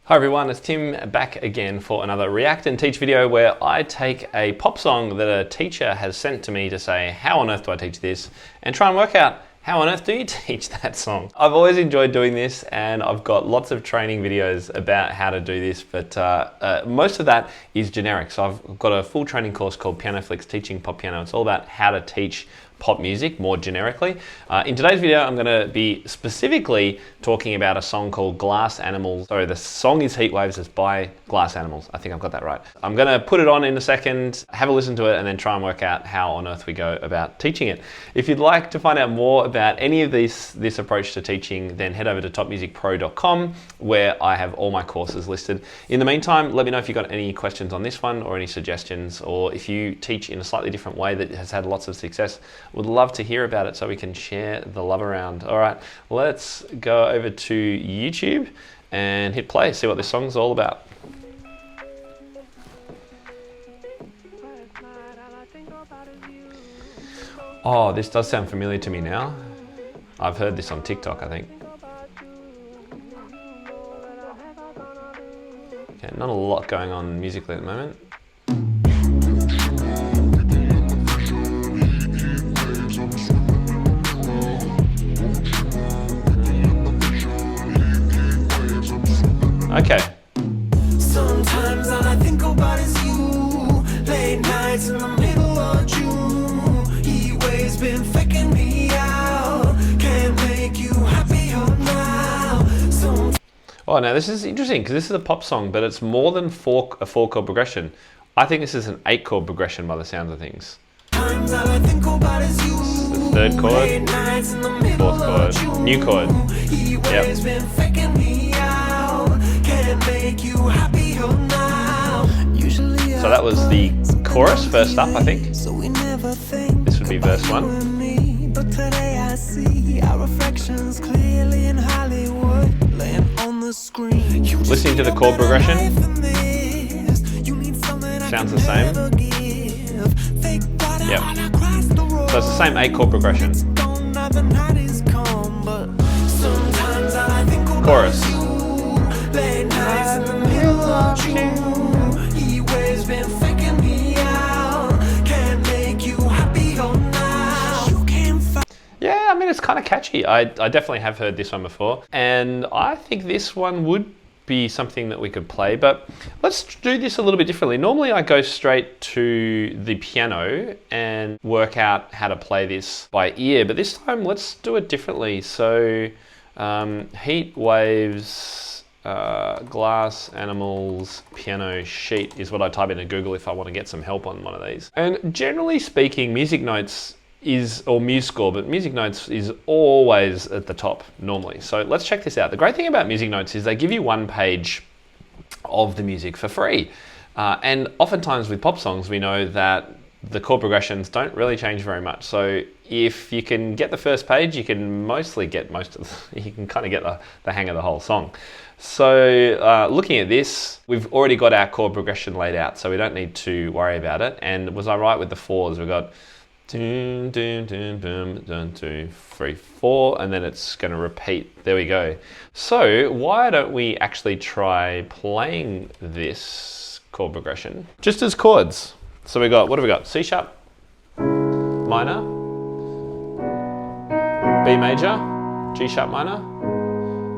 Hi everyone, it's Tim back again for another React and Teach video where I take a pop song that a teacher has sent to me to say, how on earth do I teach this? And try and work out how on earth do you teach that song? I've always enjoyed doing this and I've got lots of training videos about how to do this, but most of that is generic. So I've got a full training course called Pianoflix Teaching Pop Piano. It's all about how to teach pop music more generically. In today's video, I'm going to be specifically talking about a song called Glass Animals. Sorry, the song is Heat Waves. It's by Glass Animals. I think I've got that right. I'm going to put it on in a second, have a listen to it, and then try and work out how on earth we go about teaching it. If you'd like to find out more about any of this approach to teaching, then head over to topmusicpro.com where I have all my courses listed. In the meantime, let me know if you've got any questions on this one or any suggestions, or if you teach in a slightly different way that has had lots of success. Would love to hear about it so we can share the love around. All right, let's go over to YouTube and hit play, see what this song's all about. Oh, this does sound familiar to me now. I've heard this on TikTok, I think. Okay, not a lot going on musically at the moment. Okay. Sometimes all I think about is you. Late nights in the middle of June. Heat waves been faking me out. Can't make you happier now. Oh, now this is interesting because this is a pop song, but it's more than a four chord progression. I think this is an 8 chord progression by the sounds of things. Sometimes all I think about is you. The third chord, fourth chord, new chord. Yep. So that was the chorus first up, I think. This would be verse 1. Listening to the chord progression, sounds the same. Yep. So it's the same 8 chord progression. Chorus. Yeah, I mean, it's kind of catchy. I definitely have heard this one before, and I think this one would be something that we could play, but let's do this a little bit differently. Normally I go straight to the piano and work out how to play this by ear, but this time let's do it differently. So Heat Waves, Glass Animals, piano sheet is what I type into Google if I want to get some help on one of these. And generally speaking, music notes or MuseScore, but music notes is always at the top normally. So let's check this out. The great thing about music notes is they give you one page of the music for free. And oftentimes with pop songs, we know that the chord progressions don't really change very much. So if you can get the first page, you can mostly get you can kind of get the hang of the whole song. So looking at this, we've already got our chord progression laid out, so we don't need to worry about it. And was I right with the 4s? We've got doom, doom, doom, boom, 1, 2, 3, 4, and then it's going to repeat. There we go. So why don't we actually try playing this chord progression just as chords? So we got, what have we got? C sharp, minor, B major, G sharp minor,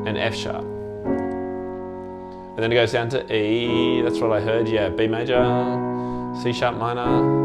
and F sharp. And then it goes down to E, that's what I heard, yeah, B major, C sharp minor,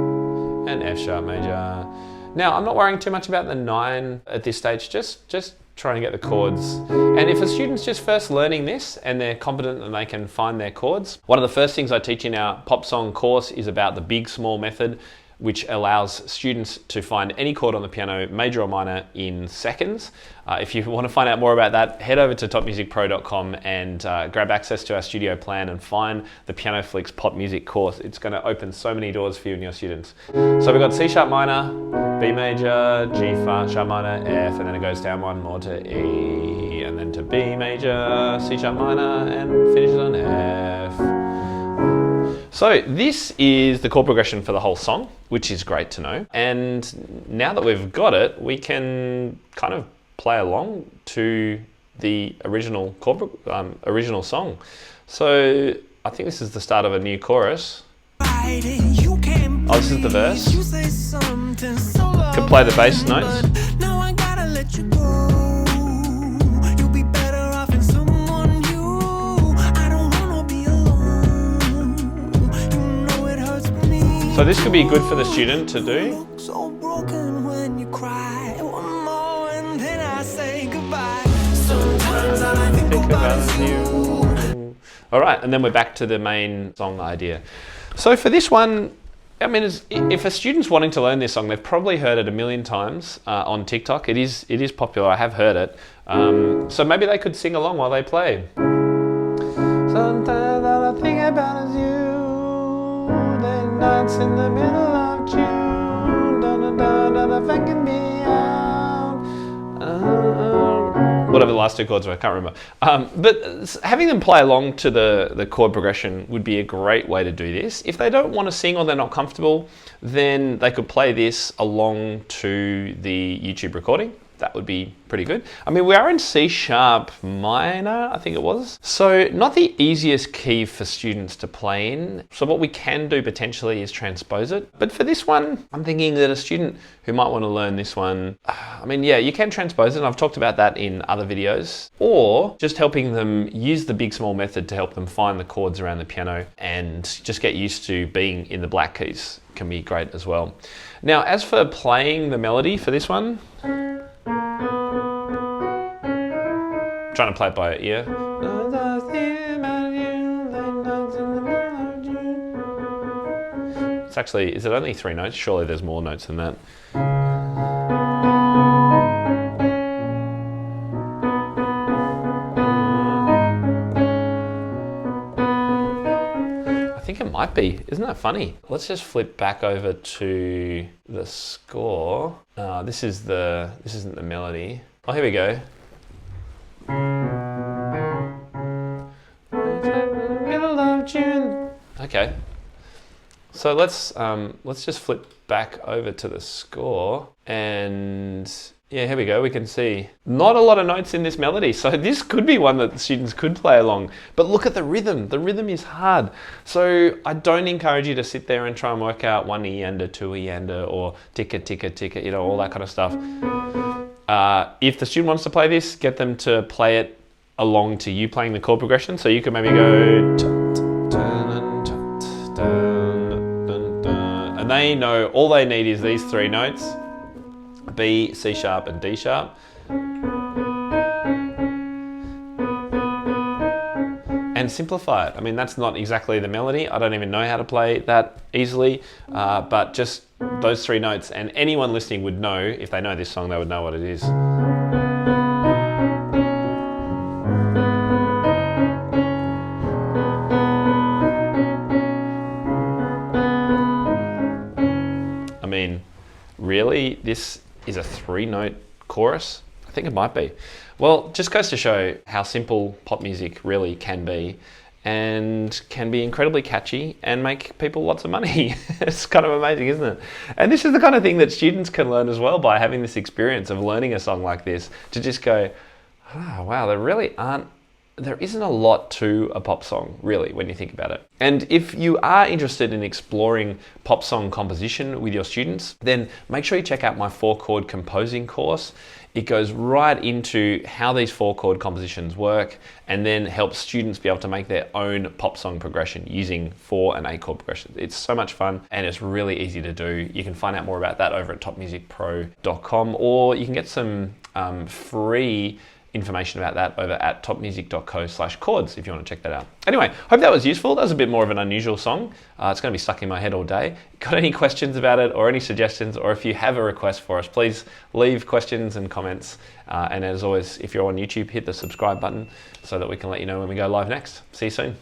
and F sharp major. Now, I'm not worrying too much about the 9 at this stage, just trying to get the chords. And if a student's just first learning this and they're confident that they can find their chords, one of the first things I teach in our pop song course is about the big small method, which allows students to find any chord on the piano, major or minor, in seconds. If you want to find out more about that, head over to topmusicpro.com and grab access to our studio plan and find the Pianoflix Pop Music course. It's going to open so many doors for you and your students. So we've got C sharp minor, B major, G sharp minor, F, and then it goes down one more to E, and then to B major, C sharp minor, and finishes on F. So this is the chord progression for the whole song, which is great to know. And now that we've got it, we can kind of play along to the original song. So I think this is the start of a new chorus. Oh, this is the verse. Could play the bass notes. Now I gotta let you go. You'll be better off in someone new. I don't wanna be alone. You know it hurts me. So this could be good for the student to do. Look so broken when you cry. One more and then I say goodbye. Sometimes all I think about is you. All right, and then we're back to the main song idea. So for this one, I mean, if a student's wanting to learn this song, they've probably heard it a million times on TikTok. It is popular. I have heard it. So maybe they could sing along while they play. Sometimes all I think about is you. The nights in the middle of June. Thinking me out. Whatever the last two chords were, I can't remember. But having them play along to the chord progression would be a great way to do this. If they don't want to sing or they're not comfortable, then they could play this along to the YouTube recording. That would be pretty good. I mean, we are in C sharp minor, I think it was. So not the easiest key for students to play in. So what we can do potentially is transpose it. But for this one, I'm thinking that a student who might want to learn this one, I mean, yeah, you can transpose it. And I've talked about that in other videos. Or just helping them use the big small method to help them find the chords around the piano and just get used to being in the black keys can be great as well. Now, as for playing the melody for this one, trying to play it by ear. It's actually, is it only 3 notes? Surely there's more notes than that. I think it might be. Isn't that funny? Let's just flip back over to the score. This isn't the melody. Oh, here we go. Middle of June. Okay. So let's just flip back over to the score, and yeah, here we go. We can see not a lot of notes in this melody, so this could be one that the students could play along. But look at the rhythm. The rhythm is hard. So I don't encourage you to sit there and try and work out 1 eander, 2 eander, or ticka, ticka, ticka, you know, all that kind of stuff. If the student wants to play this, get them to play it along to you playing the chord progression. So you could maybe go, and they know all they need is these 3 notes, B, C sharp, and D sharp. And simplify it. I mean, that's not exactly the melody. I don't even know how to play that easily, but just those 3 notes, and anyone listening would know, if they know this song, they would know what it is. I mean, really, this is a 3-note chorus? I think it might be. Well, just goes to show how simple pop music really can be, and can be incredibly catchy and make people lots of money. It's kind of amazing, isn't it? And this is the kind of thing that students can learn as well by having this experience of learning a song like this, to just go, oh, wow, there isn't a lot to a pop song, really, when you think about it. And if you are interested in exploring pop song composition with your students, then make sure you check out my 4-chord composing course. It goes right into how these 4-chord compositions work, and then helps students be able to make their own pop song progression using 4 and 8 chord progressions. It's so much fun, and it's really easy to do. You can find out more about that over at topmusicpro.com, or you can get some free information about that over at topmusic.co/chords if you want to check that out. Anyway, hope that was useful. That was a bit more of an unusual song. It's going to be stuck in my head all day. Got any questions about it, or any suggestions, or if you have a request for us, please leave questions and comments. And as always, if you're on YouTube, hit the subscribe button so that we can let you know when we go live next. See you soon.